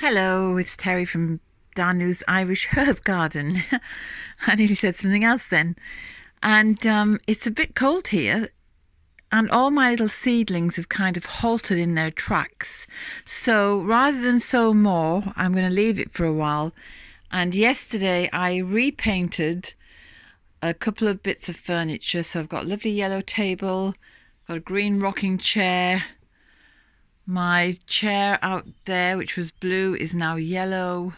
Hello, it's Terry from Danu's Irish Herb Garden. I nearly said something else then. And it's a bit cold here, and all my little seedlings have kind of halted in their tracks. So rather than sow more, I'm going to leave it for a while. And yesterday I repainted a couple of bits of furniture. So I've got a lovely yellow table, got a green rocking chair. My chair out there, which was blue, is now yellow.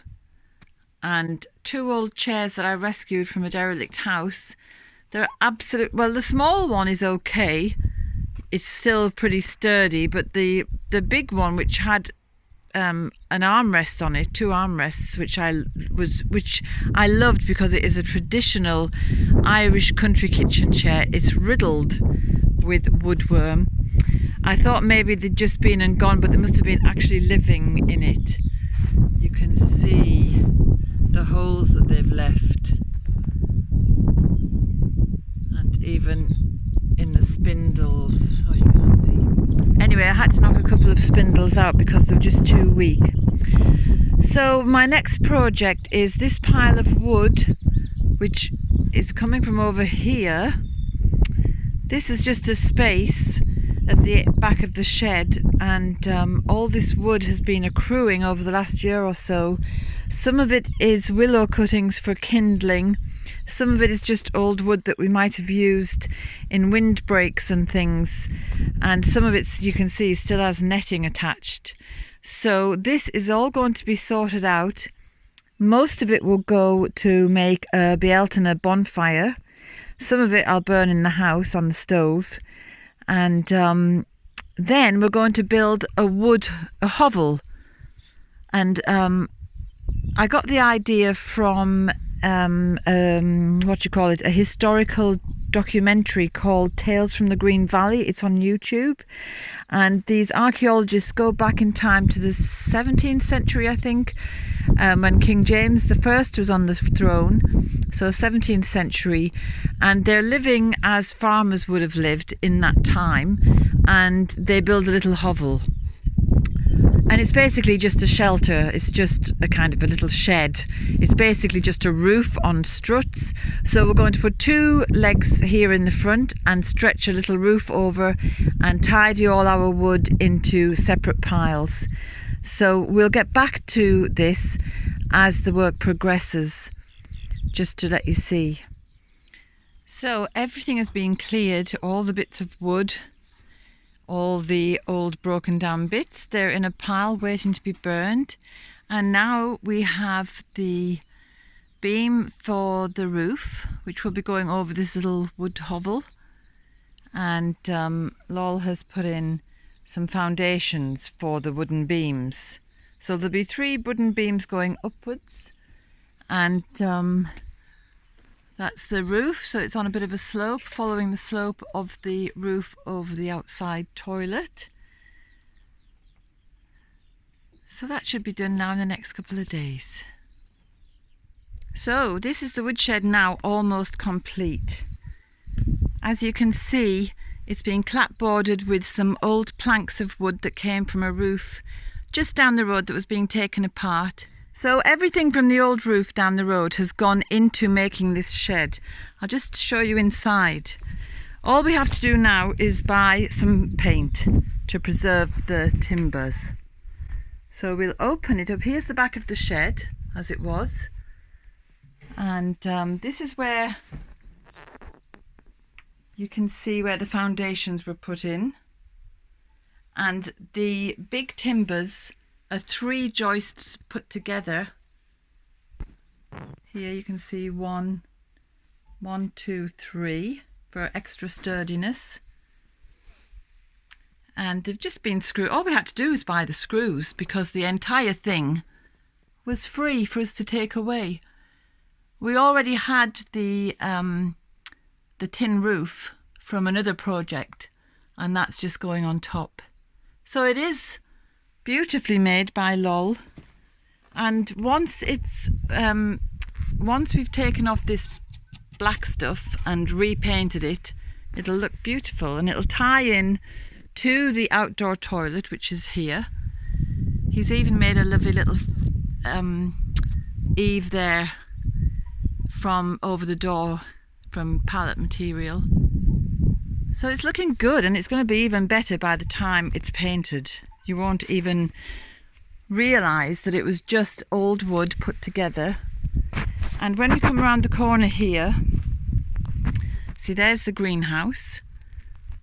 And two old chairs that I rescued from a derelict house. They're well, the small one is okay. It's still pretty sturdy, but the big one, which had an armrest on it, two armrests, which I loved because it is a traditional Irish country kitchen chair. It's riddled with woodworm. I thought maybe they'd just been and gone, but they must have been actually living in it. You can see the holes that they've left, and even in the spindles. Oh, you can't see. Anyway, I had to knock a couple of spindles out because they were just too weak. So my next project is this pile of wood, which is coming from over here. This is just a space at the back of the shed, and all this wood has been accruing over the last year or so. Some of it is willow cuttings for kindling, some of it is just old wood that we might have used in windbreaks and things, and some of it, you can see, still has netting attached. So this is all going to be sorted out. Most of it will go to make a Bealtaine bonfire. Some of it I'll burn in the house on the stove. And then we're going to build a hovel. And I got the idea from a historical documentary called Tales from the Green Valley. It's on YouTube, and these archaeologists go back in time to the 17th century, I think, when King James I was on the throne, so 17th century, and they're living as farmers would have lived in that time, and they build a little hovel. And it's basically just a shelter. It's just a kind of a little shed. It's basically just a roof on struts. So we're going to put two legs here in the front and stretch a little roof over and tidy all our wood into separate piles. So we'll get back to this as the work progresses, just to let you see. So everything has been cleared, all the bits of wood, all the old broken down bits, they're in a pile waiting to be burned. And now we have the beam for the roof, which will be going over this little wood hovel. And Lol has put in some foundations for the wooden beams. So there'll be 3 wooden beams going upwards, and that's the roof. So it's on a bit of a slope, following the slope of the roof over the outside toilet. So that should be done now in the next couple of days. So this is the woodshed now, almost complete. As you can see, it's been clapboarded with some old planks of wood that came from a roof just down the road that was being taken apart. So everything from the old roof down the road has gone into making this shed. I'll just show you inside. All we have to do now is buy some paint to preserve the timbers. So we'll open it up. Here's the back of the shed as it was. And this is where you can see where the foundations were put in. And the big timbers are 3 joists put together. Here you can see 1, 2, 3 for extra sturdiness. And they've just been screwed. All we had to do was buy the screws, because the entire thing was free for us to take away. We already had the tin roof from another project, and that's just going on top. So it is beautifully made by Lol, and once we've taken off this black stuff and repainted it, it'll look beautiful, and it'll tie in to the outdoor toilet, which is here. He's even made a lovely little eave there from over the door from pallet material. So it's looking good, and it's going to be even better by the time it's painted. You won't even realise that it was just old wood put together. And when we come around the corner here, see, there's the greenhouse.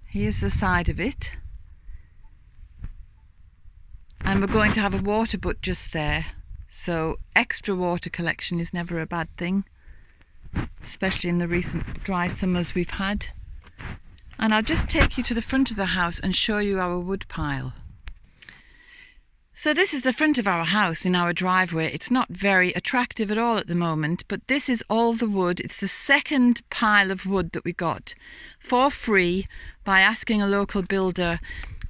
Here's the side of it. And we're going to have a water butt just there. So extra water collection is never a bad thing, especially in the recent dry summers we've had. And I'll just take you to the front of the house and show you our wood pile. So this is the front of our house in our driveway. It's not very attractive at all at the moment, but this is all the wood. It's the second pile of wood that we got for free by asking a local builder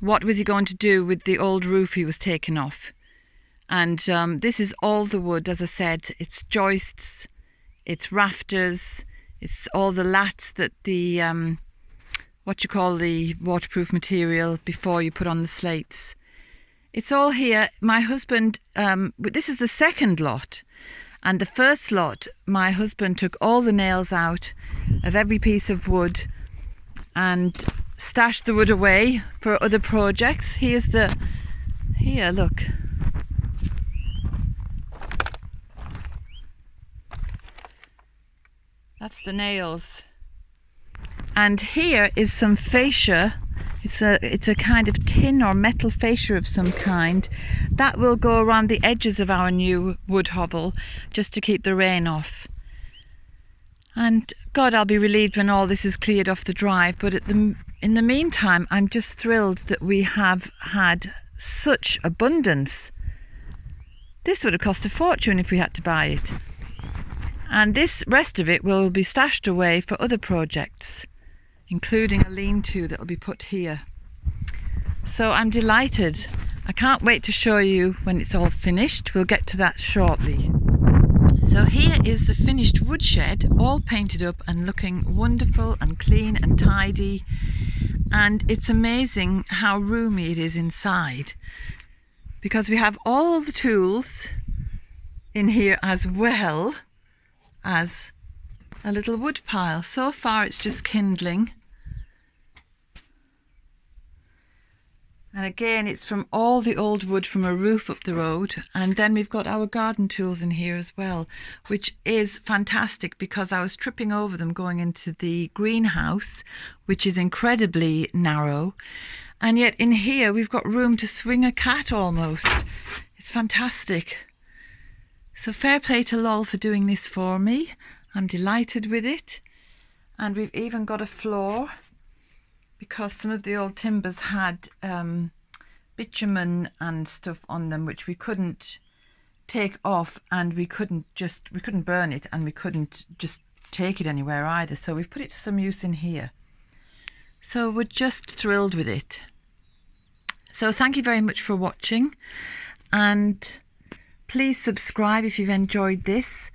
what was he going to do with the old roof he was taking off. And this is all the wood, as I said. It's joists, it's rafters, it's all the lats that the what you call the waterproof material before you put on the slates. It's all here. My husband, this is the second lot, and the first lot, my husband took all the nails out of every piece of wood and stashed the wood away for other projects. Here, look. That's the nails. And here is some fascia. It's a kind of tin or metal fascia of some kind that will go around the edges of our new wood hovel just to keep the rain off. And God, I'll be relieved when all this is cleared off the drive. But in the meantime, I'm just thrilled that we have had such abundance. This would have cost a fortune if we had to buy it. And this rest of it will be stashed away for other projects, including a lean-to that will be put here. So I'm delighted. I can't wait to show you when it's all finished. We'll get to that shortly. So here is the finished woodshed, all painted up and looking wonderful and clean and tidy. And it's amazing how roomy it is inside, because we have all the tools in here as well as a little wood pile. So far it's just kindling. And again, it's from all the old wood from a roof up the road. And then we've got our garden tools in here as well, which is fantastic because I was tripping over them going into the greenhouse, which is incredibly narrow. And yet in here, we've got room to swing a cat almost. It's fantastic. So fair play to Lol for doing this for me. I'm delighted with it. And we've even got a floor, because some of the old timbers had bitumen and stuff on them which we couldn't take off, and we couldn't burn it, and we couldn't just take it anywhere either. So we've put it to some use in here. So we're just thrilled with it. So thank you very much for watching, and please subscribe if you've enjoyed this.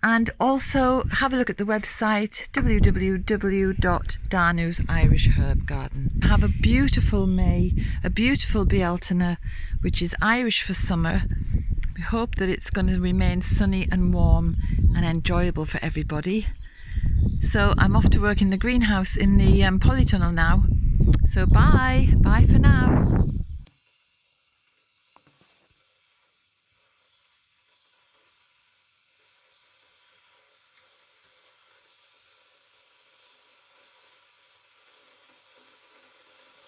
And also have a look at the website www.Danu's Irish Herb Garden. Have a beautiful May, a beautiful Bealtaine, which is Irish for summer. We hope that it's going to remain sunny and warm and enjoyable for everybody. So I'm off to work in the greenhouse in the polytunnel now. So bye for now.